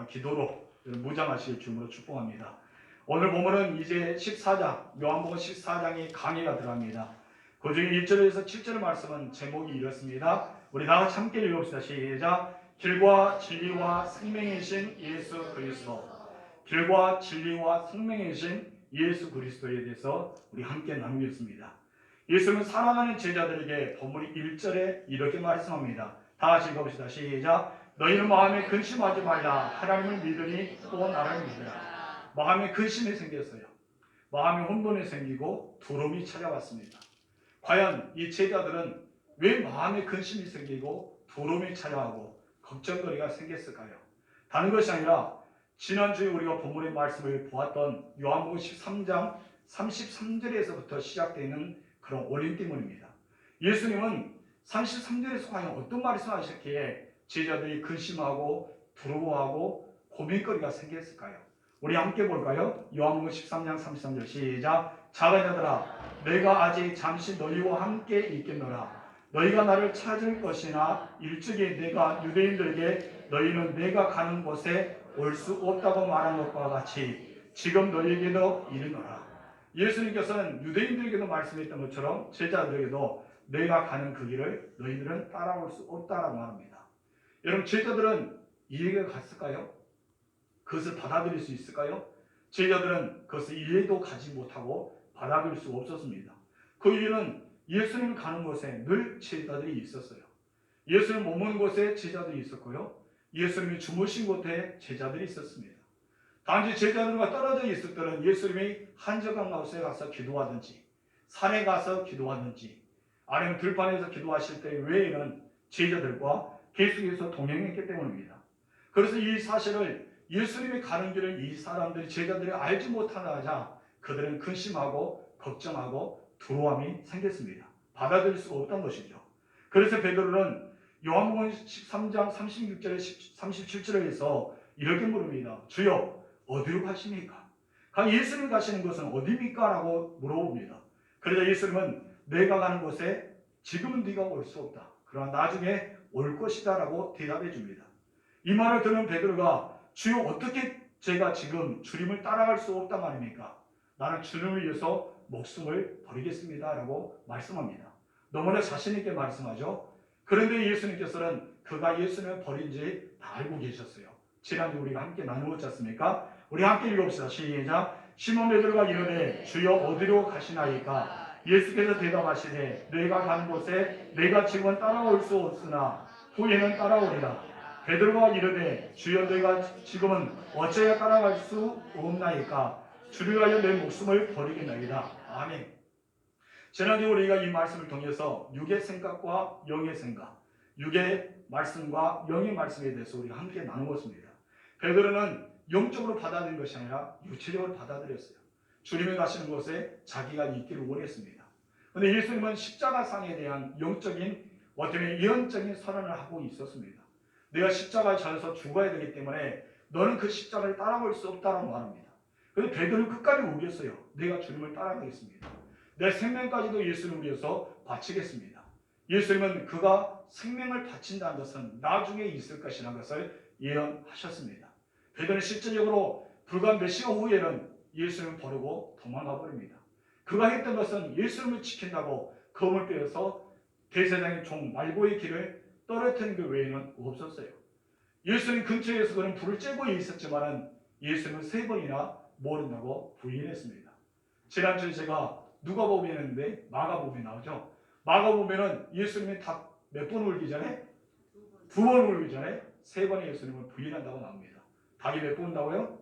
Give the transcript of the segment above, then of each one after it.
기도로 무장하실 주님으로 축복합니다. 오늘 본문은 이제 14장, 요한복음 14장이 강의가 들어갑니다. 그 중에 1절에서 7절 말씀은 제목이 이렇습니다. 우리 다 같이 함께 읽읍시다. 시작. 길과 진리와 생명이신 예수 그리스도. 길과 진리와 생명이신 예수 그리스도에 대해서 우리 함께 나누겠습니다. 예수는 사랑하는 제자들에게 본문 1절에 이렇게 말씀합니다. 다 같이 읽어봅시다. 시작. 너희는 마음에 근심하지 말라. 하나님을 믿으니 또 나를 믿으라. 마음에 근심이 생겼어요. 마음에 혼돈이 생기고 두려움이 찾아왔습니다. 과연 이 제자들은 왜 마음에 근심이 생기고 두려움이 찾아오고 걱정거리가 생겼을까요? 다른 것이 아니라 지난주에 우리가 본문의 말씀을 보았던 요한복음 13장 33절에서부터 시작되는 그런 원인 때문입니다. 예수님은 33절에서 과연 어떤 말씀하셨기에 제자들이 근심하고 두려워하고 고민거리가 생겼을까요? 우리 함께 볼까요? 요한복음 13장 33절 시작. 작은 자들아 내가 아직 잠시 너희와 함께 있겠노라. 너희가 나를 찾을 것이나 일찍이 내가 유대인들에게 너희는 내가 가는 곳에 올 수 없다고 말한 것과 같이 지금 너희에게도 이르노라. 예수님께서는 유대인들에게도 말씀했던 것처럼 제자들에게도 내가 가는 그 길을 너희들은 따라올 수 없다라고 말합니다. 여러분, 제자들은 이해가 갔을까요? 그것을 받아들일 수 있을까요? 제자들은 그것을 이해도 가지 못하고 받아들일 수 없었습니다. 그 이유는 예수님 가는 곳에 늘 제자들이 있었어요. 예수님 머무는 곳에 제자들이 있었고요. 예수님이 주무신 곳에 제자들이 있었습니다. 단지 제자들과 떨어져 있을 때는 예수님이 한적한 곳에 가서 기도하든지 산에 가서 기도하든지 아니면 들판에서 기도하실 때 외에는 제자들과 계속해서 동행했기 때문입니다. 그래서 이 사실을 예수님이 가는 길을 이 사람들이 제자들이 알지 못하자 그들은 근심하고 걱정하고 두려움이 생겼습니다. 받아들일 수가 없던 것이죠. 그래서 베드로는 요한복음 13장 36절에 37절에서 이렇게 물습니다. 주여 어디로 가십니까? 예수님 가시는 곳은 어디입니까? 라고 물어봅니다. 그러자 예수님은 내가 가는 곳에 지금은 네가 올 수 없다. 그러나 나중에 올 것이다 라고 대답해 줍니다. 이 말을 들은 베드로가 주여 어떻게 제가 지금 주님을 따라갈 수 없단 말입니까? 나는 주님을 위해서 목숨을 버리겠습니다 라고 말씀합니다. 너무나 자신 있게 말씀하죠. 그런데 예수님께서는 그가 예수님을 버린지 다 알고 계셨어요. 지난주 우리가 함께 나누었지 않습니까? 우리 함께 읽읍시다. 시작. 시몬 베드로가 이르되 주여 어디로 가시나이까? 예수께서 대답하시되 내가 가는 곳에 내가 지금은 따라올 수 없으나 후에는 따라오리라. 베드로가 이르되 주여 내가 지금은 어찌하여 따라갈 수 없나이까? 주를 위하여 내 목숨을 버리겠나이다. 아멘. 지난주 우리가 이 말씀을 통해서 육의 생각과 영의 생각, 육의 말씀과 영의 말씀에 대해서 우리가 함께 나누었습니다. 베드로는 영적으로 받아들인 것이 아니라 육체적으로 받아들였어요. 주님이 가시는 곳에 자기가 있기를 원했습니다. 그런데 예수님은 십자가상에 대한 영적인 어떤 예언적인 선언을 하고 있었습니다. 내가 십자가에 잘려서 죽어야 되기 때문에 너는 그 십자가를 따라올 수 없다고 말합니다. 그런데 베드로는 끝까지 우겼어요. 내가 주님을 따라가겠습니다. 내 생명까지도 예수님을 위해서 바치겠습니다. 예수님은 그가 생명을 바친다는 것은 나중에 있을 것이라는 것을 예언하셨습니다. 베드로는 실제적으로 불과 몇 시간 후에는 예수님을 버리고 도망가 버립니다. 그가 했던 것은 예수님을 지킨다고 검을 빼어서 대제사장의 종 말고의 길을 떨어뜨리는 것 외에는 없었어요. 예수님 근처에서 그는 불을 쬐고 있었지만 예수님은 3번이나 모른다고 부인했습니다. 지난주에 제가 누가복음에 했는데 마가복음에 나오죠. 마가복음에는 예수님이 다 몇 번 울기 전에? 2번 울기 전에 3번의 예수님을 부인한다고 나옵니다. 닭이 몇 번 운다고요?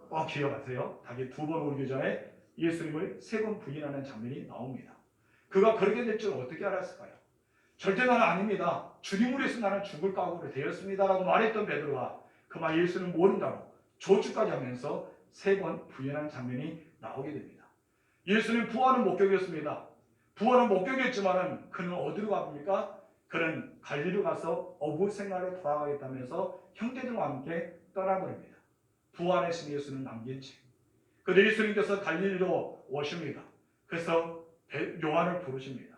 꼭 기억하세요. 닭이 2번 울기 전에 예수님을 3번 부인하는 장면이 나옵니다. 그가 그렇게 될 줄 어떻게 알았을까요? 절대 나는 아닙니다. 주님을 위해서 나는 죽을 각오를 되었습니다 라고 말했던 베드로가 그만 예수는 모른다고 조주까지 하면서 3번 부인하는 장면이 나오게 됩니다. 예수님 부활은 목격했습니다. 부활은 목격했지만 그는 어디로 갑니까? 그는 갈리로 가서 어부 생활로 돌아가겠다면서 형제들과 함께 떠나버립니다. 부활의 신 예수는 남긴 채. 그런데 예수님께서 갈릴리로 오십니다. 그래서 요한을 부르십니다.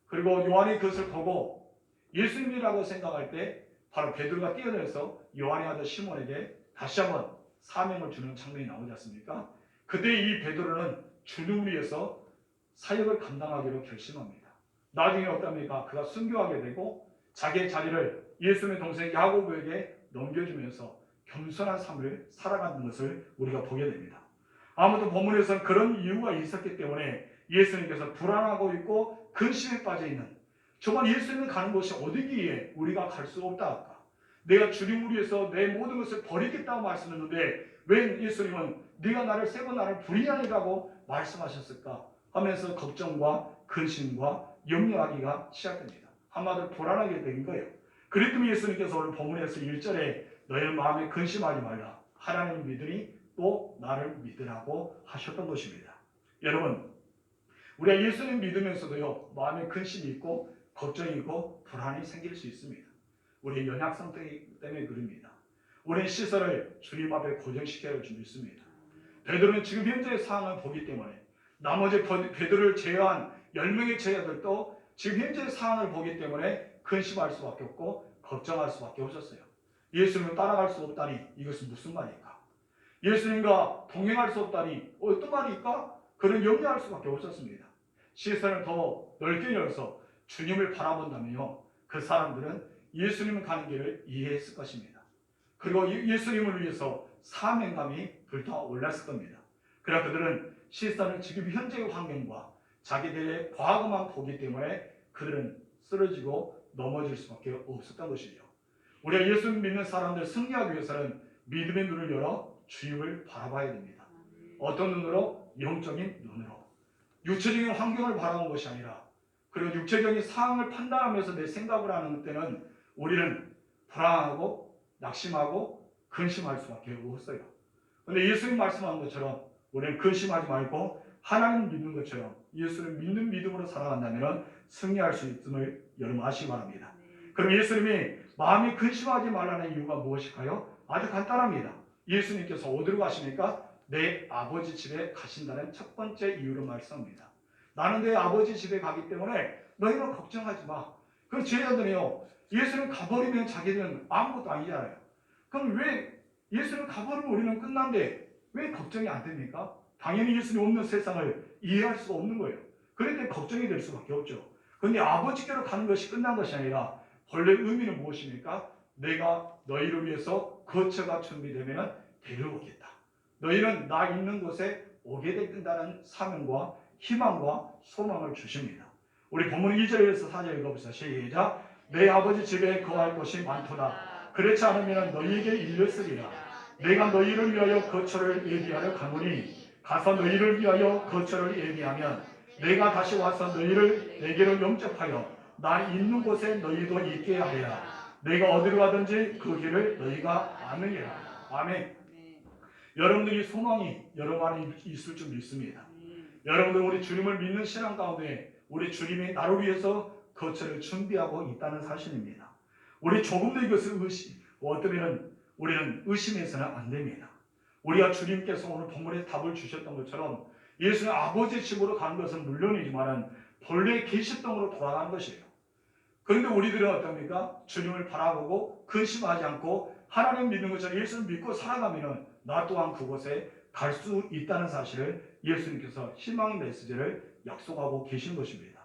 그리고 요한이 그것을 보고 예수님이라고 생각할 때 바로 베드로가 뛰어내서 요한의 아들 시몬에게 다시 한번 사명을 주는 장면이 나오지 않습니까? 그때 이 베드로는 주님을 위해서 사역을 감당하기로 결심합니다. 나중에 어떻습니까? 그가 순교하게 되고 자기의 자리를 예수님의 동생 야고보에게 넘겨주면서 겸손한 삶을 살아가는 것을 우리가 보게 됩니다. 아무튼 본문에서는 그런 이유가 있었기 때문에 예수님께서 불안하고 있고 근심에 빠져 있는, 정말 예수님이 가는 곳이 어디기에 우리가 갈 수 없다 할까? 내가 주님을 위해서 내 모든 것을 버리겠다고 말씀했는데 왜 예수님은 네가 나를 세고 나를 불의하리라고 말씀하셨을까 하면서 걱정과 근심과 염려하기가 시작됩니다. 한마디로 불안하게 된 거예요. 그랬더니 예수님께서 오늘 본문에서 1절에 너희는 마음에 근심하지 말라. 하나님을 믿으니 또 나를 믿으라고 하셨던 것입니다. 여러분, 우리가 예수님 믿으면서도요, 마음에 근심이 있고 걱정이 있고 불안이 생길 수 있습니다. 우리의 연약성 때문에 그럽니다. 우리는 시설을 주님 앞에 고정시켜야 할 줄 믿습니다. 베드로는 지금 현재의 상황을 보기 때문에 나머지 베드로를 제외한 10명의 제자들도 지금 현재의 상황을 보기 때문에 근심할 수밖에 없고 걱정할 수밖에 없었어요. 예수님을 따라갈 수 없다니 이것은 무슨 말일까? 예수님과 동행할 수 없다니 어떤 말일까? 그런 염려할 수밖에 없었습니다. 시선을 더 넓게 열어서 주님을 바라본다면요, 그 사람들은 예수님을 가는 길을 이해했을 것입니다. 그리고 예수님을 위해서 사명감이 불타올랐을 겁니다. 그러나 그들은 시선을 지금 현재의 환경과 자기들의 과거만 보기 때문에 그들은 쓰러지고 넘어질 수밖에 없었던 것이죠. 우리가 예수 믿는 사람들 승리하기 위해서는 믿음의 눈을 열어 주님을 바라봐야 됩니다. 어떤 눈으로? 영적인 눈으로. 육체적인 환경을 바라보는 것이 아니라, 그리고 육체적인 상황을 판단하면서 내 생각을 하는 때는 우리는 불안하고 낙심하고 근심할 수밖에 없어요. 그런데 예수님 말씀하는 것처럼 우리는 근심하지 말고 하나님 믿는 것처럼 예수를 믿는 믿음으로 살아간다면 승리할 수 있음을 여러분 아시기 바랍니다. 그럼 예수님이 마음이 근심하지 말라는 이유가 무엇일까요? 아주 간단합니다. 예수님께서 어디로 가십니까? 내 아버지 집에 가신다는 첫 번째 이유로 말씀합니다. 나는 내 아버지 집에 가기 때문에 너희는 걱정하지 마. 그럼 제자들이요, 예수님 가버리면 자기들은 아무것도 아니잖아요. 그럼 왜 예수님 가버리면 우리는 끝난데 왜 걱정이 안 됩니까? 당연히 예수님 없는 세상을 이해할 수가 없는 거예요. 그럴 때 걱정이 될 수밖에 없죠. 그런데 아버지께로 가는 것이 끝난 것이 아니라 본래 의미는 무엇입니까? 내가 너희를 위해서 거처가 준비되면 데려오겠다. 너희는 나 있는 곳에 오게 된다는 사명과 희망과 소망을 주십니다. 우리 본문 2절에서 4절 읽어보세요. 시작. 내 아버지 집에 거할 곳이 많도다. 그렇지 않으면 너희에게 일렀으리라. 내가 너희를 위하여 거처를 예비하러 가노니 가서 너희를 위하여 거처를 예비하면 내가 다시 와서 너희를 내게로 영접하여 나 있는 곳에 너희도 있게 하리라. 내가 어디로 가든지 그 길을 너희가 아느니라. 아멘. 여러분들이 소망이 여러분 안에 있을 줄 믿습니다. 여러분들 우리 주님을 믿는 신앙 가운데 우리 주님이 나를 위해서 거처를 준비하고 있다는 사실입니다. 우리 조금도 이것을 어쩌면 우리는 의심해서는 안 됩니다. 우리가 주님께서 오늘 본문에 답을 주셨던 것처럼 예수는 아버지 집으로 가는 것은 물론이지만 본래 계셨던 곳으로 돌아가는 것이에요. 그런데 우리들은 어떻습니까? 주님을 바라보고 근심하지 않고 하나님 믿는 것처럼 예수를 믿고 살아가면 나 또한 그곳에 갈 수 있다는 사실을 예수님께서 희망의 메시지를 약속하고 계신 것입니다.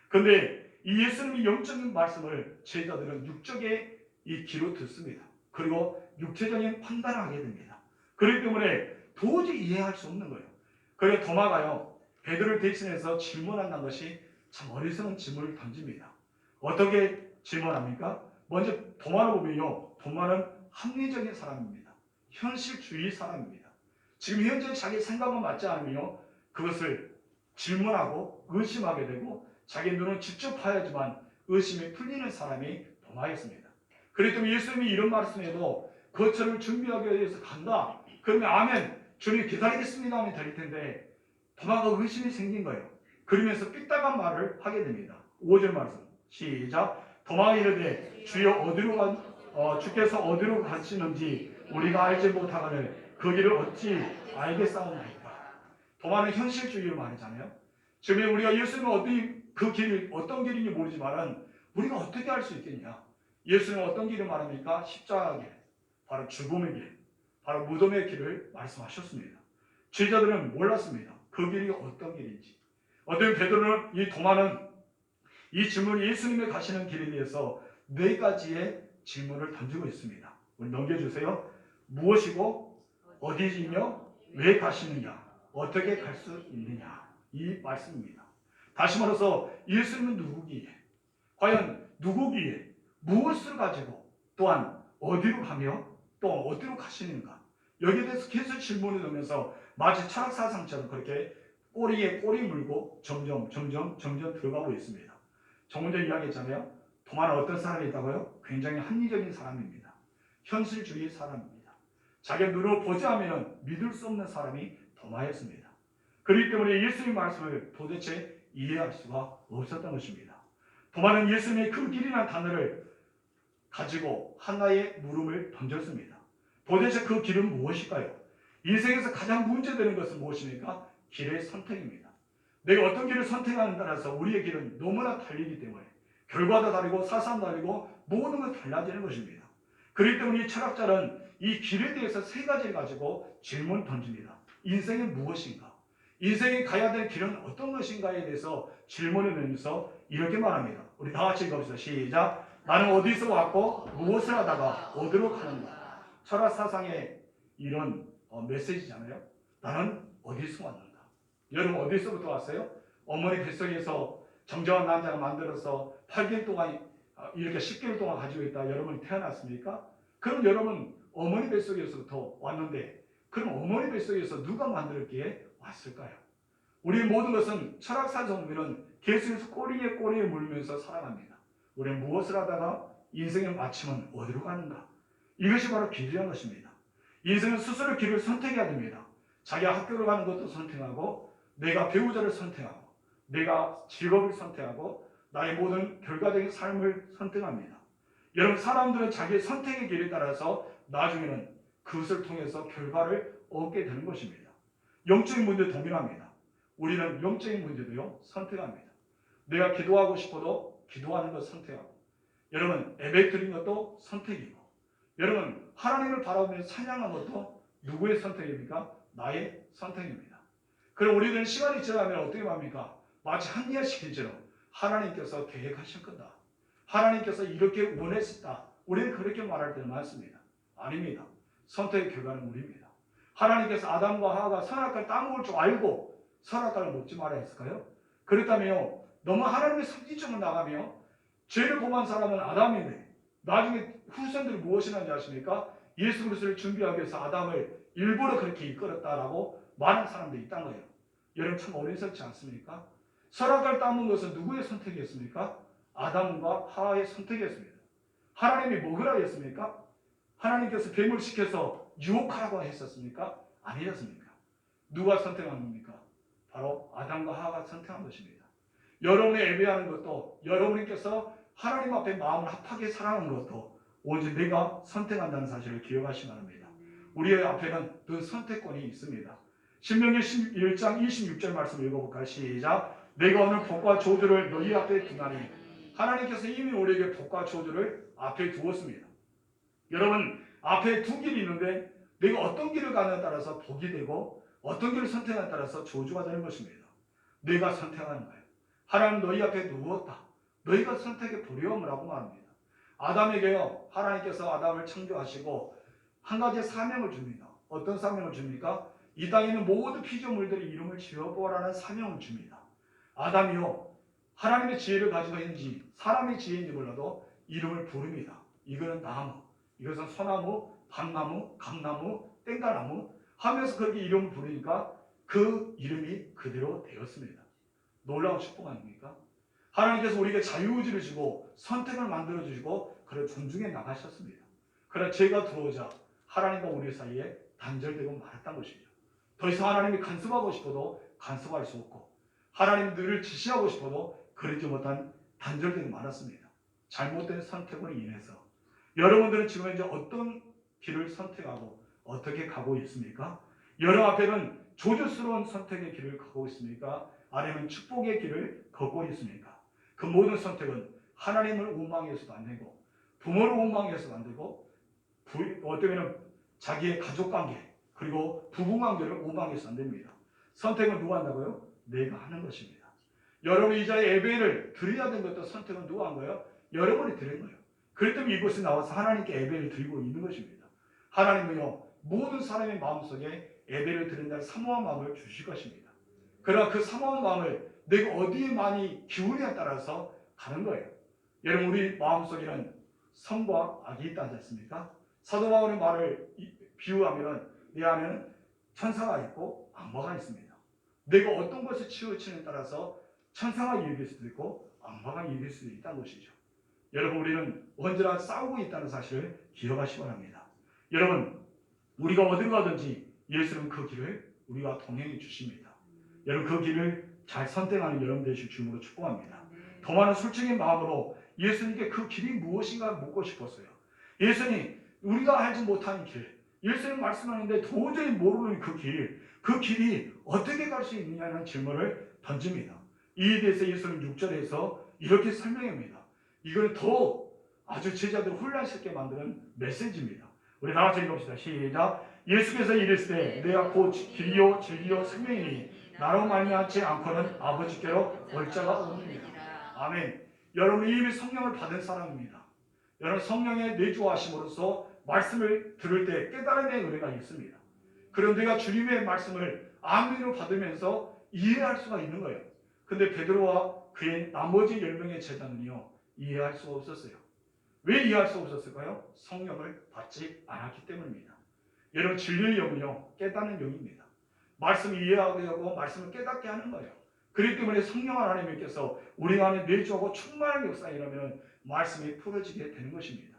그런데 이 예수님의 영적인 말씀을 제자들은 육적의 이 귀로 듣습니다. 그리고 육체적인 판단을 하게 됩니다. 그렇기 때문에 도저히 이해할 수 없는 거예요. 그래서 도마가요, 베드로를 대신해서 질문한다는 것이 참 어리석은 질문을 던집니다. 어떻게 질문합니까? 먼저 도마를 보면요, 도마는 합리적인 사람입니다. 현실주의 사람입니다. 지금 현재 자기 생각과 맞지 않으며 그것을 질문하고 의심하게 되고 자기 눈을 직접 봐야지만 의심이 풀리는 사람이 도마였습니다. 그렇기 때문에 예수님이 이런 말씀에도 거처를 준비하기 위해서 간다. 그러면 아멘, 주님 기다리겠습니다 하면 될 텐데 도마가 의심이 생긴 거예요. 그러면서 삐딱한 말을 하게 됩니다. 5절 말씀 시작. 도마가 이르되 주여 주께서 어디로 가시는지 우리가 알지 못하거늘 그 길을 어찌 알겠사오나이까. 도마는 현실주의를 말하잖아요. 지금 우리가 예수님은 그 길이 어떤 길인지 모르지만 우리가 어떻게 알 수 있겠냐. 예수님은 어떤 길을 말합니까? 십자가 길, 바로 죽음의 길. 바로 무덤의 길을 말씀하셨습니다. 제자들은 몰랐습니다. 그 길이 어떤 길인지. 어떤 베드로는 이 도마는 이 질문, 예수님이 가시는 길에 대해서 네 가지의 질문을 던지고 있습니다. 우리 넘겨주세요. 무엇이고 어디이며 왜 가시느냐, 어떻게 갈 수 있느냐, 이 말씀입니다. 다시 말해서 예수님은 누구기에, 과연 누구기에, 무엇을 가지고, 또한 어디로 가며 또 어디로 가시는가, 여기에 대해서 계속 질문을 넣으면서 마치 철학사상처럼 그렇게 꼬리에 꼬리 물고 점점 들어가고 있습니다. 조금 전에 이야기했잖아요. 도마는 어떤 사람이 있다고요? 굉장히 합리적인 사람입니다. 현실주의 사람입니다. 자기가 눈으로 보지 않으면 믿을 수 없는 사람이 도마였습니다. 그렇기 때문에 예수님의 말씀을 도대체 이해할 수가 없었던 것입니다. 도마는 예수님의 그 길이라는 단어를 가지고 하나의 물음을 던졌습니다. 도대체 그 길은 무엇일까요? 인생에서 가장 문제되는 것은 무엇입니까? 길의 선택입니다. 내가 어떤 길을 선택하는 따라서 우리의 길은 너무나 달리기 때문에 결과도 다르고 사상도 다르고 모든 건 달라지는 것입니다. 그렇기 때문에 이 철학자는 이 길에 대해서 세 가지를 가지고 질문 던집니다. 인생은 무엇인가? 인생이 가야 될 길은 어떤 것인가에 대해서 질문을 내면서 이렇게 말합니다. 우리 다 같이 읽어봅시다. 시작. 나는 어디서 왔고 무엇을 하다가 어디로 가는가? 철학 사상의 이런 메시지잖아요. 나는 어디서 왔는가? 여러분 어디서부터 왔어요? 어머니 뱃속에서 정정한 남자가 만들어서 8개월 동안 이렇게 10개월 동안 가지고 있다 여러분이 태어났습니까? 그럼 여러분 어머니 뱃속에서부터 왔는데 그럼 어머니 뱃속에서 누가 만들었기에 왔을까요? 우리의 모든 것은 철학사에서 보면 계속해서 꼬리에 물면서 살아갑니다. 우리는 무엇을 하다가 인생의 마침은 어디로 가는가? 이것이 바로 길이라는 것입니다. 인생은 스스로 길을 선택해야 됩니다. 자기가 학교를 가는 것도 선택하고 내가 배우자를 선택하고 내가 직업을 선택하고 나의 모든 결과적인 삶을 선택합니다. 여러분 사람들은 자기의 선택의 길에 따라서 나중에는 그것을 통해서 결과를 얻게 되는 것입니다. 영적인 문제도 동일합니다. 우리는 영적인 문제도요 선택합니다. 내가 기도하고 싶어도 기도하는 것 선택하고 여러분 예배 드리는 것도 선택이고 여러분 하나님을 바라보며 찬양하는 것도 누구의 선택입니까? 나의 선택입니다. 그럼 우리는 시간이 지나면 어떻게 합니까? 마치 한리아시킨처럼 하나님께서 계획하실 거다. 하나님께서 이렇게 원했었다. 우리는 그렇게 말할 때는 많습니다. 아닙니다. 선택의 결과는 우리입니다. 하나님께서 아담과 하와가 선악과를 따먹을 줄 알고 선악과를 먹지 말아야 했을까요? 그렇다면 너무 하나님의 선지점을 나가며 죄를 범한 사람은 아담인데 나중에 후손들이 무엇이 나는지 아십니까? 예수 그리스도를 준비하기 위해서 아담을 일부러 그렇게 이끌었다라고 말하는 사람들이 있다는 거예요. 여러분 참 어리석지 않습니까? 선악과를 따먹은 것은 누구의 선택이었습니까? 아담과 하와의 선택이었습니다. 하나님이 먹으라고 했습니까? 하나님께서 뱀을 시켜서 유혹하라고 했었습니까? 아니었습니까? 누가 선택한 겁니까? 바로 아담과 하와가 선택한 것입니다. 여러분이 예배하는 것도 여러분께서 하나님 앞에 마음을 합하게 사랑하는 것도 오직 내가 선택한다는 사실을 기억하시기 바랍니다. 우리의 앞에는 그 선택권이 있습니다. 신명기 1장 26절 말씀 읽어볼까요? 시작. 내가 오늘 복과 저주를 너희 앞에 두나니 하나님께서 이미 우리에게 복과 저주를 앞에 두었습니다. 여러분 앞에 두 길이 있는데 내가 어떤 길을 가느냐에 따라서 복이 되고 어떤 길을 선택하느냐에 따라서 저주가 되는 것입니다. 내가 선택하는 거예요. 하나님 너희 앞에 두었다. 너희가 선택의 두려움이라고 말합니다. 아담에게요 하나님께서 아담을 창조하시고 한 가지 사명을 줍니다. 어떤 사명을 줍니까? 이 땅에 있는 모든 피조물들의 이름을 지어보라는 사명을 줍니다. 아담이요 하나님의 지혜를 가지고 있는지 사람의 지혜인지 몰라도 이름을 부릅니다. 이거는 나무, 이것은 소나무, 밤나무, 감나무, 땡가나무 하면서 그렇게 이름을 부르니까 그 이름이 그대로 되었습니다. 놀라운 축복 아닙니까? 하나님께서 우리에게 자유의지를 주고 선택을 만들어주시고 그를 존중해 나가셨습니다. 그러나 죄가 들어오자 하나님과 우리 사이에 단절되고 말았던 것이죠. 더 이상 하나님이 간섭하고 싶어도 간섭할 수 없고 하나님들을 지시하고 싶어도 그러지 못한 단절되고 말았습니다. 잘못된 선택으로 인해서 여러분들은 지금 현재 어떤 길을 선택하고 어떻게 가고 있습니까? 여러분 앞에는 조주스러운 선택의 길을 가고 있습니까? 아니면 축복의 길을 걷고 있습니까? 그 모든 선택은 하나님을 원망해서도 안 되고 부모를 원망해서도 안 되고 어쩌면 자기의 가족관계 그리고 부부관계를 오만해서 안 됩니다. 선택은 누가 한다고요? 내가 하는 것입니다. 여러분이 이 자리에 예배를 드려야 되는 것도 선택은 누가 한 거예요? 여러분이 드린 거예요. 그렇기 때문에 이곳에 나와서 하나님께 예배를 드리고 있는 것입니다. 하나님은요 모든 사람의 마음속에 예배를 드린다는 사모한 마음을 주실 것입니다. 그러나 그 사모한 마음을 내가 어디에 많이 기울냐에 따라서 가는 거예요. 여러분 우리 마음속에는 선과 악이 있다지 않습니까? 사도 바울의 말을 비유하면 내 안에는 천사가 있고 악마가 있습니다. 내가 어떤 것에 치우치느냐에 따라서 천사가 이길 수도 있고 악마가 이길 수도 있다는 것이죠. 여러분 우리는 언제나 싸우고 있다는 사실을 기억하시기 바랍니다. 여러분 우리가 어딜 가든지 예수는 그 길을 우리와 동행해 주십니다. 여러분 그 길을 잘 선택하는 여러분 되실 주님으로 축복합니다. 더 많은 솔직한 마음으로 예수님께 그 길이 무엇인가 묻고 싶었어요. 예수님 우리가 알지 못하는 길, 예수님 말씀하는데 도저히 모르는 그 길이 어떻게 갈 수 있느냐는 질문을 던집니다. 이에 대해서 예수는 6절에서 이렇게 설명합니다. 이거는 더 아주 제자들을 혼란스럽게 만드는 메시지입니다. 우리 다 같이 읽읍시다. 시작. 예수께서 이르시되 내가 곧 길이요 진리요 생명이니 나로 말미암지 않고는 아버지께로 올 자가 없느니라. 아멘. 여러분이 이미 성령을 받은 사람입니다. 여러분 성령의 내주하심으로써 말씀을 들을 때 깨달음의 은혜가 있습니다. 그럼 내가 주님의 말씀을 아멘으로 받으면서 이해할 수가 있는 거예요. 근데 베드로와 그의 나머지 10명의 제자는요 이해할 수가 없었어요. 왜 이해할 수 없었을까요? 성령을 받지 않았기 때문입니다. 여러분 진리의 영은요 깨닫는 영입니다. 말씀을 이해하게 하고 말씀을 깨닫게 하는 거예요. 그렇기 때문에 성령 하나님께서 우리 안에 내주하고 충만한 역사가 일어나면 말씀이 풀어지게 되는 것입니다.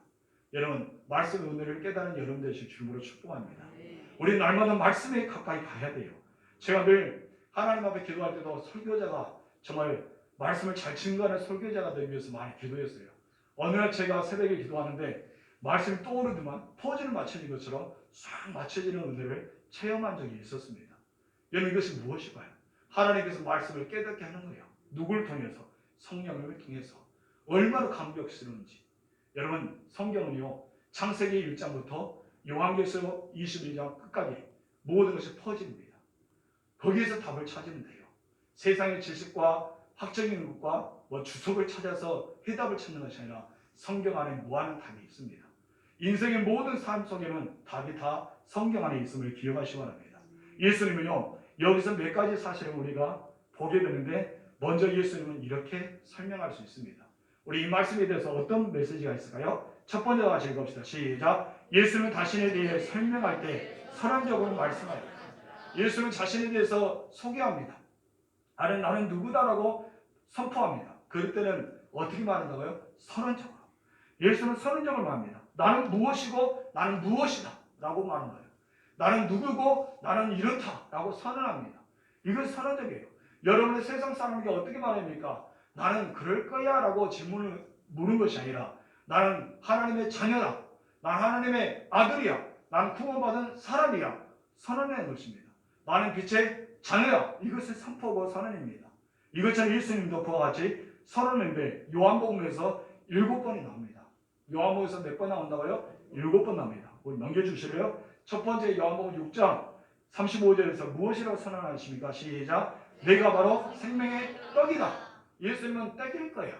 여러분 말씀의 은혜를 깨닫는 여러분 되실 주님으로 축복합니다. 우리 날마다 말씀에 가까이 가야 돼요. 제가 늘 하나님 앞에 기도할 때도 설교자가 정말 말씀을 잘 증거하는 설교자가 되기 위해서 많이 기도했어요. 어느 날 제가 새벽에 기도하는데 말씀이 떠오르더만 포즈를 맞춰진 것처럼 싹 맞춰지는 은혜를 체험한 적이 있었습니다. 여러분 이것이 무엇일까요? 하나님께서 말씀을 깨닫게 하는 거예요. 누구를 통해서? 성령을 통해서. 얼마나 감격스러운지. 여러분 성경은요 창세기 1장부터 요한계시록 21장 끝까지 모든 것이 퍼집니다. 거기에서 답을 찾으면 돼요. 세상의 지식과 학적인 것과 주석을 찾아서 해답을 찾는 것이 아니라 성경 안에 무한한 답이 있습니다. 인생의 모든 삶 속에는 답이 다 성경 안에 있음을 기억하시기 바랍니다. 예수님은요 여기서 몇 가지 사실을 우리가 보게 되는데 먼저 예수님은 이렇게 설명할 수 있습니다. 우리 이 말씀에 대해서 어떤 메시지가 있을까요? 첫 번째 같이 읽읍시다. 시작. 예수는 자신에 대해 설명할 때 서론적으로 말씀하여 예수는 자신에 대해서 소개합니다. 나는 누구다라고 선포합니다. 그럴 때는 어떻게 말한다고요? 서론적으로. 예수는 서론적으로 말합니다. 나는 무엇이고 나는 무엇이다 라고 말하는 거예요. 나는 누구고 나는 이렇다 라고 선언합니다. 이건 서론적이에요. 여러분의 세상 사람에게 어떻게 말합니까? 나는 그럴 거야 라고 질문을 묻는 것이 아니라 나는 하나님의 자녀다. 나는 하나님의 아들이야. 나는 구원받은 사람이야. 선언하는 것입니다. 나는 빛의 자녀야. 이것을 선포하고 선언입니다. 이것처럼 예수님도 그와 같이 선언인데 요한복음에서 7번이 나옵니다. 요한복음에서 몇 번 나온다고요? 7번 나옵니다. 우리 넘겨주실래요? 첫 번째 요한복음 6장 35절에서 무엇이라고 선언하십니까? 시작. 내가 바로 생명의 떡이다. 예수님은 떡일 거야.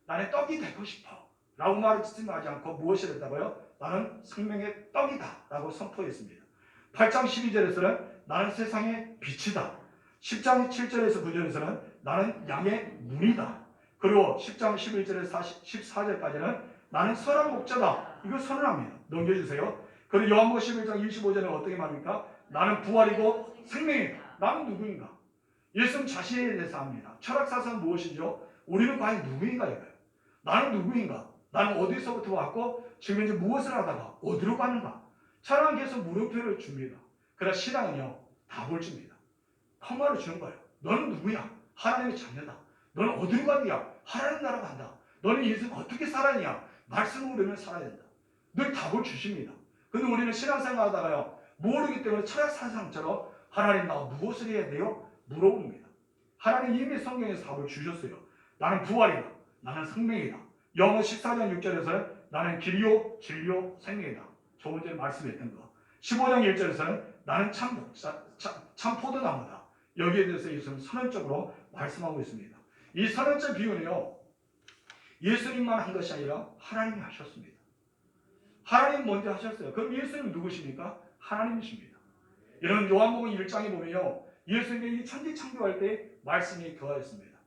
나는 떡이 되고 싶어. 라고 말하지 않고 무엇을 했다고요? 나는 생명의 떡이다. 라고 선포했습니다. 8장 12절에서는 나는 세상의 빛이다. 10장 7절에서 9절에서는 나는 양의 문이다. 그리고 10장 11절에서 14절까지는 나는 선한 목자다. 이거 선언합니다. 넘겨주세요. 그리고 요한복음 11장 25절은 어떻게 말합니까? 나는 부활이고 생명이다. 나는 누구인가? 예수는 자신에 대해서 합니다. 철학사상은 무엇이죠? 우리는 과연 누구인가 이거예요. 나는 누구인가? 나는 어디서부터 왔고 지금 이제 무엇을 하다가 어디로 가는가? 철학은 계속 물음표를 줍니다. 그러나 신앙은요 답을 줍니다. 컴마를 주는 거예요. 너는 누구야? 하나님의 자녀다. 너는 어디로 가느냐? 하나님 나라 간다. 너는 인생 어떻게 살았냐? 말씀을 우리는 살아야 된다. 늘 답을 주십니다. 근데 우리는 신앙생활 하다가요 모르기 때문에 철학사상처럼 하나님 나 무엇을 해야 돼요? 물어봅니다. 하나님 이미 성경에서 답을 주셨어요. 나는 부활이다. 나는 생명이다. 영어 14장 6절에서는 나는 길이요 진리요 생명이다. 저번 주에 말씀했던 거. 15장 1절에서는 나는 참 포도나무다. 여기에 대해서 예수는 선언적으로 말씀하고 있습니다. 이 선언적 비유는요, 예수님만 한 것이 아니라 하나님이 하셨습니다. 하나님 먼저 하셨어요. 그럼 예수님 누구십니까? 하나님이십니다. 여러분 요한복음 1장에 보면요, 예수님이 천지 창조할 때 말씀이 거하였습니다.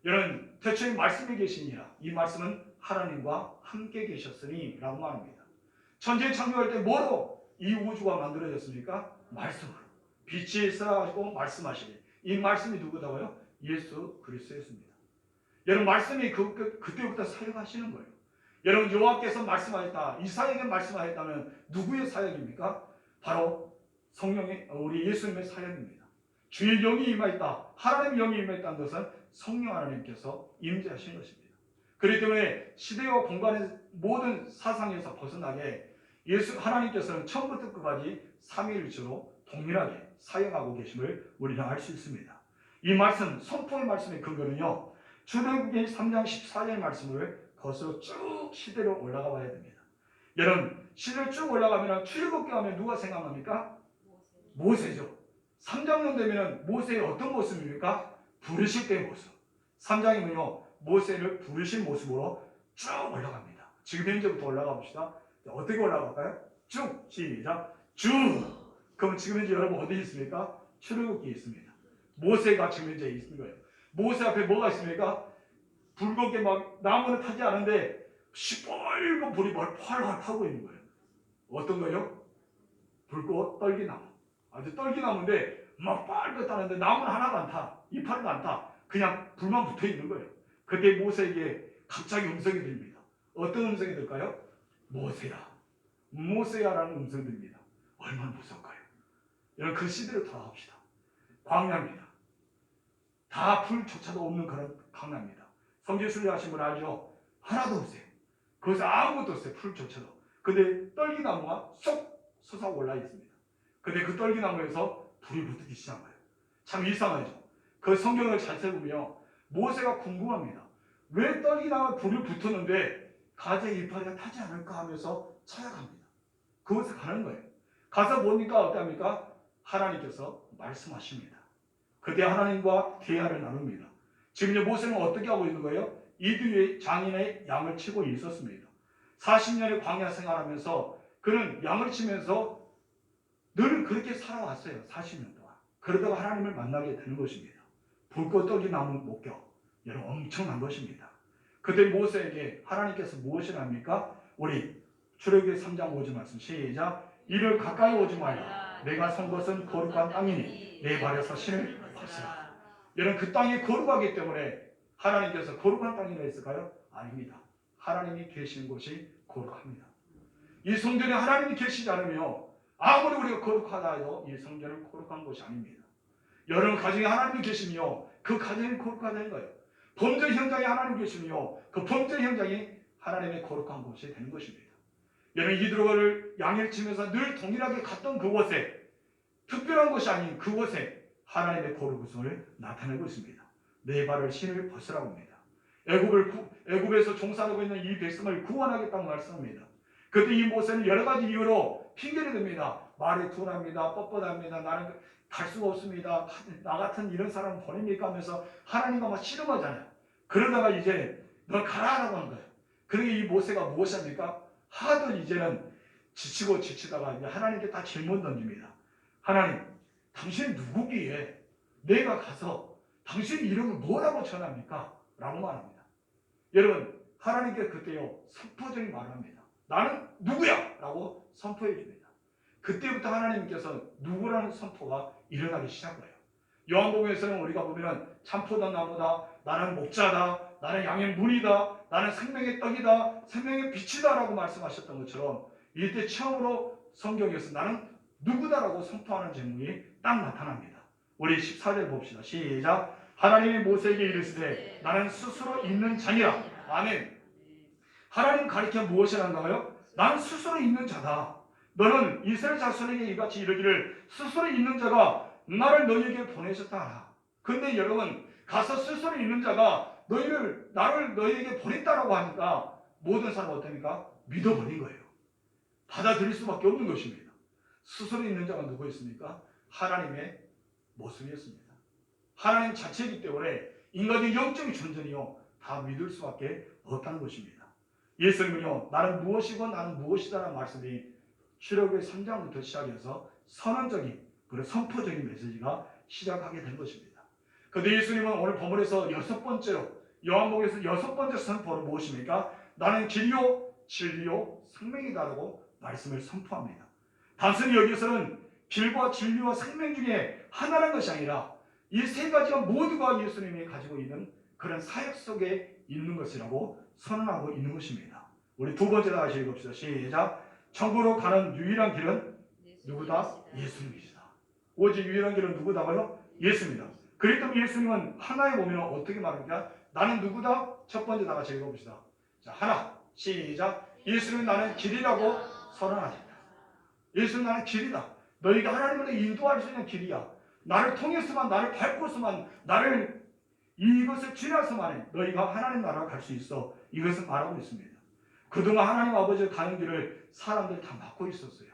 여러분 태초에 말씀이 계시니라. 이 말씀은 하나님과 함께 계셨으니 라고 말합니다. 천지 창조할 때 뭐로 이 우주가 만들어졌습니까? 말씀으로. 빛이 있어가지고 말씀하시니 이 말씀이 누구다고요? 예수 그리스도였습니다. 여러분 말씀이 그때부터 사역하시는 거예요. 여러분 여호와께서 말씀하셨다, 이사야에게 말씀하셨다면 누구의 사역입니까? 바로 성령의 우리 예수님의 사역입니다. 주의 영이 임하였다, 하나님의 영이 임하였다는 것은 성령 하나님께서 임재하신 것입니다. 그렇기 때문에 시대와 공간의 모든 사상에서 벗어나게 하나님께서는 처음부터 끝까지 삼위일체로 동일하게 사역하고 계심을 우리는 알 수 있습니다. 이 말씀, 선포의 말씀의 근거는요, 출애굽기 3장 14절의 말씀을 거슬러 쭉 시대로 올라가 봐야 됩니다. 여러분 시대로 쭉 올라가면 출애굽기 하면 누가 생각납니까? 모세죠. 3장년 되면 모세의 어떤 모습입니까? 부르실 때의 모습. 3장이면요 모세를 부르신 모습으로 쭉 올라갑니다. 지금 현재부터 올라가 봅시다. 어떻게 올라갈까요? 쭉 시작 쭉. 그럼 지금 현재 여러분 어디 있습니까? 출애굽기에 있습니다. 모세가 지금 현재 있는 거예요. 모세 앞에 뭐가 있습니까? 붉게 막 나무는 타지 않은데 시뻘건 불이 활활 타고 있는 거예요. 어떤 거요? 붉고 떨기나무. 아주 떨기나무인데 막 빨갛게 타는데 나무는 하나도 안 타. 이파리도 안 타. 그냥 불만 붙어 있는 거예요. 그때 모세에게 갑자기 음성이 들립니다. 어떤 음성이 들까요? 모세야, 모세야라는 음성이 들립니다. 얼마나 무서울까요? 여러분 그 시대로 돌아갑시다. 광야입니다. 다 풀조차도 없는 그런 광야입니다. 성경 순례하신 분 알죠? 하나도 없어요. 거기서 아무것도 없어요. 풀조차도. 근데 떨기나무가 쏙 솟아 올라 있습니다. 근데 그 떨기나무에서 불이 붙기 시작한 거예요. 참 이상하죠? 그 성경을 잘 살펴보면 모세가 궁금합니다. 왜 떨기나무에 불이 붙었는데 가재 이파리가 타지 않을까 하면서 찾아갑니다. 그곳에 가는 거예요. 가서 보니까 어떻습니까? 하나님께서 말씀하십니다. 그때 하나님과 대화를 나눕니다. 지금 이제 모세는 어떻게 하고 있는 거예요? 이두의 장인의 양을 치고 있었습니다. 40년의 광야 생활하면서 그는 양을 치면서 늘 그렇게 살아왔어요. 40년 동안. 그러다가 하나님을 만나게 되는 것입니다. 붉고 떨기나무 목격. 여러분 엄청난 것입니다. 그때 모세에게 하나님께서 무엇을 합니까? 우리 출애굽기 3장 5절 말씀 시작. 이를 가까이 오지 말라. 내가 선 것은 거룩한 땅이니 내 발에서 신을 벗으라. 여러분 그 땅이 거룩하기 때문에 하나님께서 거룩한 땅이라 했을까요? 아닙니다. 하나님이 계신 곳이 거룩합니다. 이 성전에 하나님이 계시지 않으면 아무리 우리가 거룩하다 해도 이 성전은 거룩한 곳이 아닙니다. 여러분 가정에 하나님이 계시며 그 가정이 거룩하다는 거예요. 범죄 현장에 하나님 계시며 그 범죄 현장이 하나님의 거룩한 곳이 되는 것입니다. 여러분 이드로를 양을 치면서 늘 동일하게 갔던 그곳에 특별한 것이 아닌 그곳에 하나님의 거룩을 나타내고 있습니다. 내 발을 신을 벗으라고 합니다. 애굽에서 종살하고 있는 이 백성을 구원하겠다고 말씀합니다. 그때 이 모세는 여러 가지 이유로 핑계를 댑니다. 말이 둔합니다. 뻣뻣합니다. 나는 갈 수가 없습니다. 나 같은 이런 사람을 보냅니까 하면서 하나님과 막 씨름하잖아요. 그러다가 이제 너 가라라고 한 거예요. 그러니까 이 모세가 무엇입니까? 하도 이제는 지치다가 이제 하나님께 다 질문 던집니다. 하나님, 당신이 누구기에 내가 가서 당신 이름을 뭐라고 전합니까? 라고 말합니다. 여러분, 하나님께 그때요 선포적인 말을 합니다. 나는 누구야? 라고 선포해 줍니다. 그때부터 하나님께서 누구라는 선포가 일어나기 시작해요. 요한복음에서는 우리가 보면 참포도 나무다, 나는 목자다, 나는 양의 문이다, 나는 생명의 떡이다, 생명의 빛이다 라고 말씀하셨던 것처럼 이때 처음으로 성경에서 나는 누구다라고 선포하는 제목이 딱 나타납니다. 우리 14절 봅시다. 시작. 하나님이 모세에게 이르시되 나는 스스로 있는 자니라. 아멘. 하나님 가리켜 무엇을 한가요? 나는 스스로 있는 자다. 너는 이스라엘 자손에게 이같이 이르기를 스스로 있는 자가 나를 너희에게 보내셨다 하라. 근데 여러분 가서 스스로 있는 자가 나를 너희에게 보냈다라고 하니까 모든 사람은 어떻습니까? 믿어버린 거예요. 받아들일 수밖에 없는 것입니다. 스스로 있는 자가 누구 있습니까? 하나님의 모습이었습니다. 하나님 자체이기 때문에 인간의 영적인 존재는요 다 믿을 수밖에 없다는 것입니다. 예수님은요 나는 무엇이고 나는 무엇이다라는 말씀이 출애굽기 3장부터 시작해서 선언적인 그리고 선포적인 메시지가 시작하게 된 것입니다. 그런데 예수님은 오늘 본문에서 여섯 번째로 요한복음에서 여섯 번째 선포는 무엇입니까? 나는 길이요 진리요 생명이다라고 말씀을 선포합니다. 단순히 여기서는 길과 진리와 생명 중에 하나라는 것이 아니라 이 세 가지가 모두가 예수님이 가지고 있는 그런 사역 속에 있는 것이라고 선언하고 있는 것입니다. 우리 두 번째 다시 읽읍시다. 시작. 천국으로 가는 유일한 길은 누구다? 예수님이시다. 오직 유일한 길은 누구다고요? 예수입니다. 그렇기 때문에 예수님은 하나에 보면 어떻게 말합니까? 나는 누구다? 첫 번째 다 같이 읽어봅시다. 자, 하나, 시작. 예수는 나는 길이라고 선언하신다. 예수는 나는 길이다. 너희가 하나님을 인도할 수 있는 길이야. 나를 통해서만, 나를 밟고서만, 나를 이것을 지나서만 너희가 하나님 나라로 갈 수 있어. 이것을 말하고 있습니다. 그동안 하나님 아버지의 가는 길을 사람들이 다 막고 있었어요.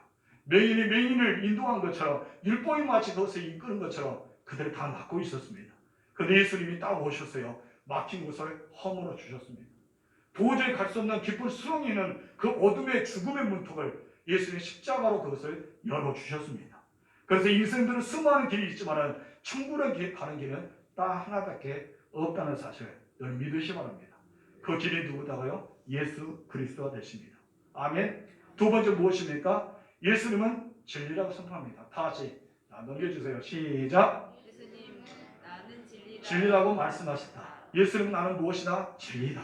맹인이 맹인을 인도한 것처럼 율법이 마치 그것을 이끄는 것처럼 그들이 다 막고 있었습니다. 그런데 예수님이 딱 오셨어요. 막힌 곳을 허물어 주셨습니다. 도저히 갈 수 없는 깊은 수렁이 있는 그 어둠의 죽음의 문턱을 예수님이 십자가로 그것을 열어주셨습니다. 그래서 인생들은 수많은 길이 있지만 천국으로 가는 길은 딱 하나밖에 없다는 사실을 믿으시 바랍니다. 그 길이 누구다가요? 예수 그리스도가 되십니다. 아멘. 두 번째 무엇입니까? 예수님은 진리라고 선포합니다. 다 같이 넘겨주세요. 시작. 예수님, 나는 진리라고 말씀하셨다. 예수님은 나는 무엇이다? 진리다.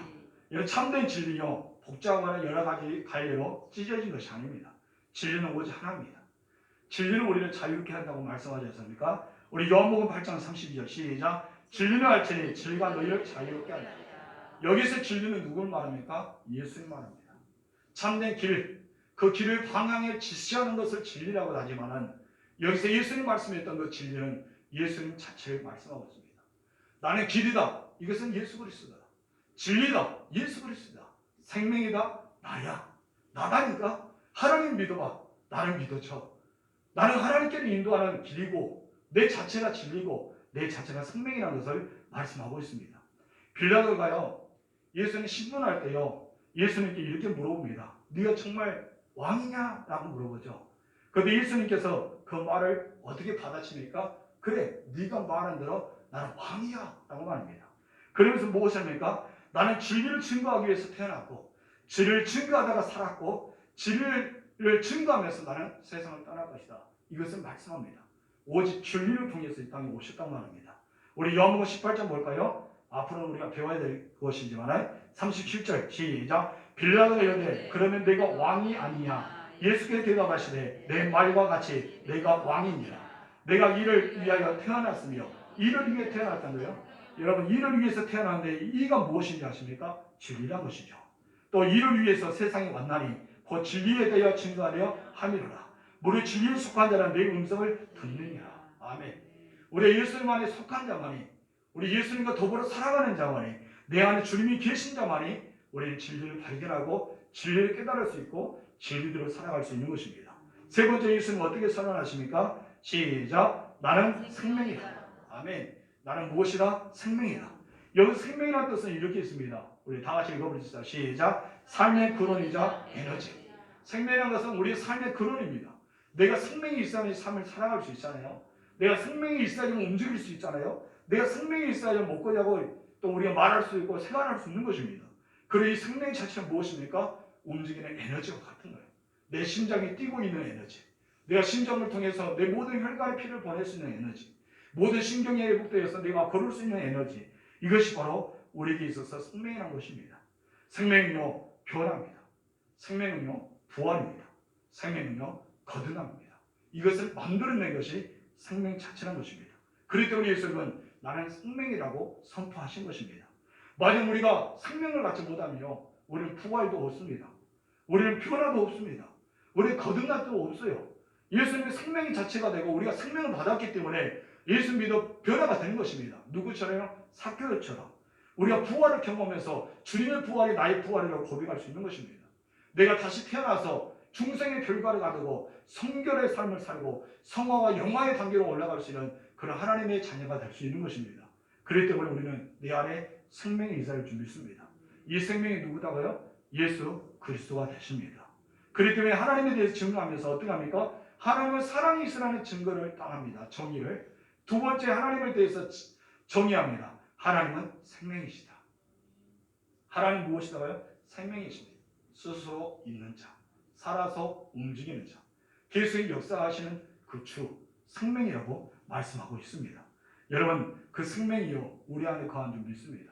이런 참된 진리요 복잡한 여러 가지 갈래로 찢어진 것이 아닙니다. 진리는 오직 하나입니다. 진리는 우리를 자유롭게 한다고 말씀하지 않습니까? 우리 요한복음 8장 32절 시작. 진리는 알지니 진리가 너희를 자유롭게 하리라. 여기서 진리는 누굴 말합니까? 예수님 말합니다. 참된 길, 그 길을 방향에 지시하는 것을 진리라고 하지만은 여기서 예수님 말씀했던 그 진리는 예수님 자체를 말씀하고 있습니다. 나는 길이다. 이것은 예수 그리스도다. 진리다. 예수 그리스도다. 생명이다. 나야. 나다니까. 하나님 믿어봐. 나를 믿어줘. 나는 하나님께로 인도하는 길이고 내 자체가 진리고 내 자체가 생명이라는 것을 말씀하고 있습니다. 빌라도가요 예수님 신문할 때요 예수님께 이렇게 물어봅니다. 네가 정말 왕이냐? 라고 물어보죠. 그런데 예수님께서 그 말을 어떻게 받아칩니까? 그래 네가 말한 대로 나는 왕이야 라고 말합니다. 그러면서 무엇입니까? 나는 진리를 증거하기 위해서 태어났고 진리를 증거하다가 살았고 진리를 증거하면서 나는 세상을 떠날 것이다. 이것을 말씀합니다. 오직 진리를 통해서 이 땅에 오셨다고 말합니다. 우리 요한복음 18장 볼까요? 앞으로는 우리가 배워야 될 것이지만 37절 시작. 빌라도가 이르되 그러면 내가 왕이 아니냐? 예수께서 대답하시되 내 말과 같이 내가 왕이니라. 내가 이를 위하여 태어났으며 이를 위해 태어났다는 거예요. 여러분 이를 위해서 태어났는데 이가 무엇인지 아십니까? 진리란 것이죠. 또 이를 위해서 세상에 왔나니 곧 진리에 대하여 증거하려 함이로라. 무릇 진리에 속한 자는 내 음성을 듣느니라. 아멘. 우리 예수님 안에 속한 자만이 우리 예수님과 더불어 살아가는 자만이 내 안에 주님이 계신 자만이 우리는 진리를 발견하고 진리를 깨달을 수 있고 진리대로 살아갈 수 있는 것입니다. 세 번째 예수님은 어떻게 선언하십니까? 시작. 나는 생명이다. 아멘. 나는 무엇이다? 생명이다. 여기 생명이라는 뜻은 이렇게 있습니다. 우리 다 같이 읽어보시죠. 시작. 삶의 근원이자 에너지. 생명이라는 것은 우리의 삶의 근원입니다. 내가 생명이 있어야지 삶을 살아갈 수 있잖아요. 내가 생명이 있어야지 움직일 수 있잖아요. 내가 생명이 있어야지 먹고 자고 또 우리가 말할 수 있고 생활할 수 있는 것입니다. 그리고 이 생명 자체는 무엇입니까? 움직이는 에너지와 같은 거예요. 내 심장이 뛰고 있는 에너지. 내가 심장을 통해서 내 모든 혈관에 피를 보낼 수 있는 에너지. 모든 신경이 회복되어서 내가 걸을 수 있는 에너지. 이것이 바로 우리에게 있어서 생명이라는 것입니다. 생명은요 변화입니다. 생명은요 부활입니다. 생명은요 거듭납니다. 이것을 만들어낸 것이 생명 자체라는 것입니다. 그렇기 때문에 예수님은 나는 생명이라고 선포하신 것입니다. 만약 우리가 생명을 갖지 못하면요 우리는 부활도 없습니다. 우리는 변화도 없습니다. 우리는 거듭남도 없어요. 예수님의 생명 자체가 되고 우리가 생명을 받았기 때문에 예수 믿어 변화가 되는 것입니다. 누구처럼요? 삭개오처럼 우리가 부활을 경험하면서 주님의 부활이 나의 부활이라고 고백할 수 있는 것입니다. 내가 다시 태어나서 중생의 결과를 가지고 성결의 삶을 살고 성화와 영화의 단계로 올라갈 수 있는 그런 하나님의 자녀가 될 수 있는 것입니다. 그렇기 때문에 우리는 내 안에 생명의 이사를 준비했습니다. 이 생명이 누구다고요? 예수 그리스도가 되십니다. 그렇기 때문에 하나님에 대해서 증거하면서 어떻게 합니까? 하나님은 사랑이 있으라는 증거를 따릅니다. 정의를. 두 번째, 하나님에 대해서 정의합니다. 하나님은 생명이시다. 하나님 무엇이다고요? 생명이십니다. 스스로 있는 자, 살아서 움직이는 자, 계속 역사하시는 그 주, 생명이라고 말씀하고 있습니다. 여러분, 그 생명이요 우리 안에 거한 줄 믿습니다.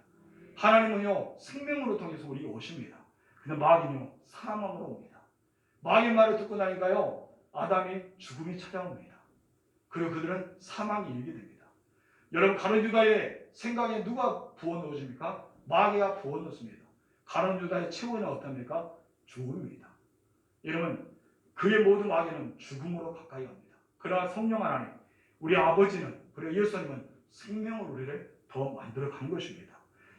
하나님은요 생명으로 통해서 우리에게 오십니다. 근데 마귀는요 사망으로 옵니다. 마귀의 말을 듣고 나니까요 아담이 죽음이 찾아옵니다. 그리고 그들은 사망에 이르게 됩니다. 여러분, 가룟 유다의 생각에 누가 부어 넣으십니까? 마귀가 부어 넣습니다. 가룟 유다의 최후는 어떻습니까? 죽음입니다. 여러분, 그의 모든 마귀는 죽음으로 가까이 갑니다. 그러나 성령 하나님, 우리 아버지는, 그리고 예수님은 생명으로 우리를 더 만들어 가는 것입니다.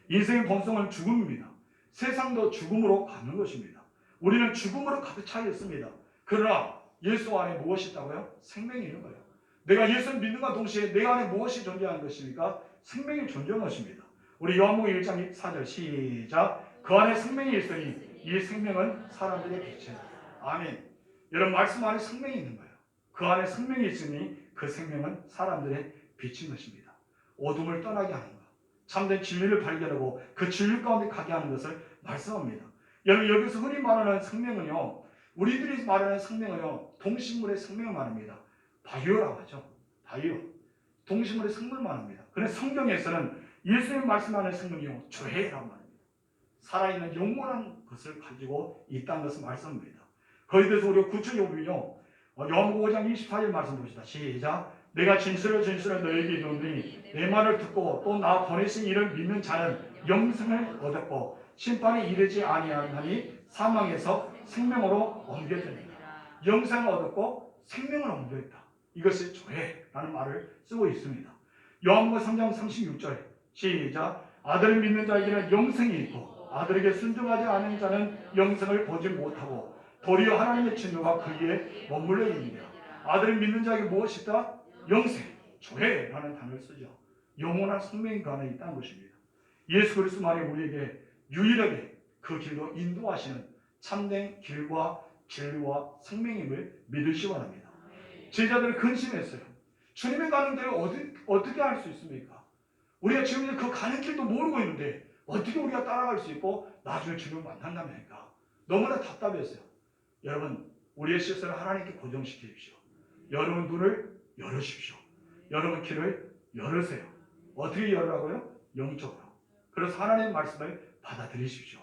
인생의 본성은 죽음입니다. 세상도 죽음으로 가는 것입니다. 우리는 죽음으로 가득 차 있습니다. 그러나 예수 안에 무엇이 있다고요? 생명이 있는 거예요. 내가 예수를 믿는과 동시에 내 안에 무엇이 존재하는 것입니까? 생명이 존재하는 것입니다. 우리 요한복음 1장 4절 시작. 그 안에 생명이 있으니 이 생명은 사람들의 빛이다. 아멘. 여러분, 말씀 안에 생명이 있는 거예요. 그 안에 생명이 있으니 그 생명은 사람들의 빛인 것입니다. 어둠을 떠나게 하는 것, 참된 진리를 발견하고 그 진리 가운데 가게 하는 것을 말씀합니다. 여러분, 여기서 흔히 말하는 생명은요, 우리들이 말하는 생명은요 동식물의 생명을 말합니다. 바이오라고 하죠. 바이오. 동식물의 생물을 말합니다. 그런데 성경에서는 예수님 말씀하는 생명이요 조해라고 말합니다. 살아있는 영원한 것을 가지고 있다는 것을 말씀합니다. 거기에 대해서 우리가 구체적으로 보면요, 요한복음 5장 24절 말씀 봅시다. 시작. 내가 진실을 너희에게 이르노니 내 말을 듣고 또 나 보내신 이를 믿는 자는 영생을 얻었고 심판에 이르지 아니하나니 사망에서 생명으로 옮겨졌느니라. 영생을 얻었고 생명을 옮겨있다. 이것이 조회라는 말을 쓰고 있습니다. 요한복음 3장 36절 시작. 아들을 믿는 자에게는 영생이 있고 아들에게 순종하지 않은 자는 영생을 보지 못하고 도리어 하나님의 진노가 그에게 머물러 있느니라. 아들을 믿는 자에게 무엇이 있다? 영생, 조회라는 단어를 쓰죠. 영원한 생명이 그 안에 있다는 것입니다. 예수 그리스도만이 우리에게 유일하게 그 길로 인도하시는 참된 길과 진리와 생명임을 믿으시기 바랍니다. 제자들은 근심했어요. 주님의 가는 길을 어떻게 알 수 있습니까? 우리가 지금 그 가는 길도 모르고 있는데 어떻게 우리가 따라갈 수 있고 나중에 주님을 만난다니까 너무나 답답했어요. 여러분, 우리의 실수를 하나님께 고정시키십시오. 여러분 눈을 열으십시오. 여러분 길을 열으세요. 어떻게 열으라고요? 영적으로. 그래서 하나님의 말씀을 받아들이십시오.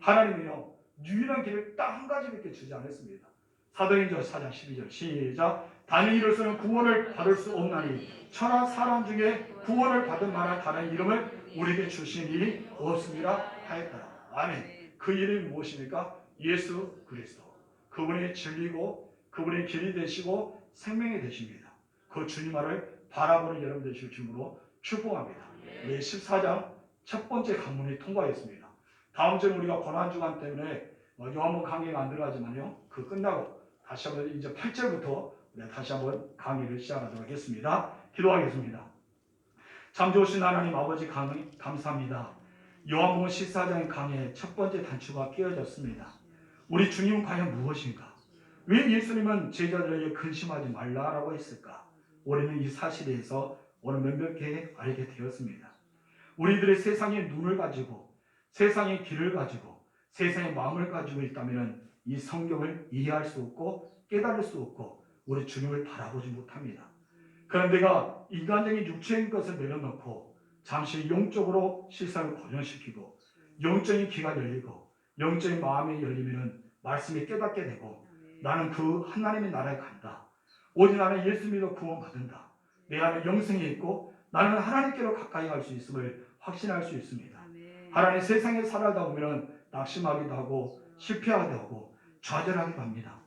하나님은요 유일한 길을 딱 한 가지밖에 주지 않았습니다. 사도행전 4장 12절 시작. 다른 이로서는 구원을 받을 수 없나니 천하 사람 중에 구원을 받을 만한 다른 이름을 우리에게 주신 일이 없습니다 하였더라. 아멘. 그 이름이 무엇입니까? 예수 그리스도. 그분이 진리고 그분이 길이 되시고 생명이 되십니다. 그 주님을 바라보는 여러분 되실 줄로 축복합니다. 우리 14장 첫 번째 강문이 통과했습니다. 다음 주는 우리가 고난주간 때문에 요한복음 강의가 안 들어가지만요, 그 끝나고 다시 한번 이제 8절부터 다시 한번 강의를 시작하도록 하겠습니다. 기도하겠습니다. 참 좋으신 하나님 아버지 감사합니다. 요한복음 14장의 강의의 첫 번째 단추가 끼어졌습니다. 우리 주님은 과연 무엇인가? 왜 예수님은 제자들에게 근심하지 말라라고 했을까? 우리는 이 사실에 대해서 오늘 몇몇개 알게 되었습니다. 우리들의 세상의 눈을 가지고 세상의 길을 가지고 세상의 마음을 가지고 있다면 이 성경을 이해할 수 없고 깨달을 수 없고 우리 주님을 바라보지 못합니다. 그런데 내가 인간적인 육체인 것을 내려놓고 잠시 영적으로 실상을 고정시키고 영적인 귀가 열리고 영적인 마음이 열리면 말씀이 깨닫게 되고 나는 그 하나님의 나라에 간다. 오직 나는 예수 믿어 구원받는다. 내 안에 영생이 있고 나는 하나님께로 가까이 갈 수 있음을 확신할 수 있습니다. 하나님 세상에 살아다 보면 낙심하기도 하고 실패하기도 하고 좌절하기도 합니다.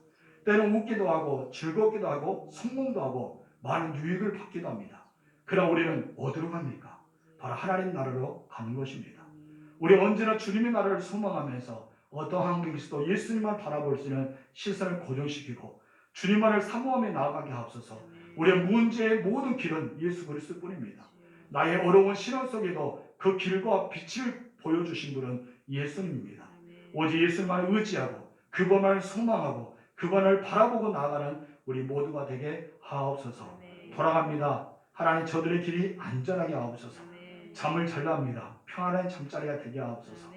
때는 웃기도 하고 즐겁기도 하고 성공도 하고 많은 유익을 받기도 합니다. 그러나 우리는 어디로 갑니까? 바로 하나님 나라로 가는 것입니다. 우리 언제나 주님의 나라를 소망하면서 어떠한 그리스도 예수님만 바라볼 수 있는 시선을 고정시키고 주님만을 사모하며 나아가게 하옵소서. 우리의 문제의 모든 길은 예수 그리스도뿐입니다. 나의 어려운 신앙 속에도 그 길과 빛을 보여주신 분은 예수님입니다. 오직 예수님만을 의지하고 그분만을 소망하고 그분을 바라보고 나아가는 우리 모두가 되게 하옵소서. 돌아갑니다. 하나님 저들의 길이 안전하게 하옵소서. 잠을 잘 잡니다. 평안한 잠자리가 되게 하옵소서.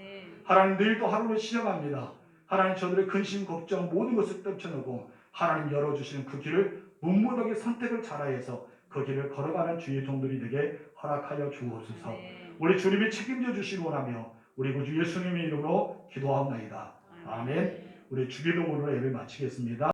하나님 내일도 하루를 시작합니다. 하나님 저들의 근심 걱정 모든 것을 떨쳐놓고 하나님 열어주시는 그 길을 묵묵하게 선택을 잘하여서 그 길을 걸어가는 주의 종들이 되게 허락하여 주옵소서. 우리 주님이 책임져 주시기 원하며 우리 구주 예수님의 이름으로 기도하옵나이다. 아멘. 우리 주기도문으로 예배 마치겠습니다.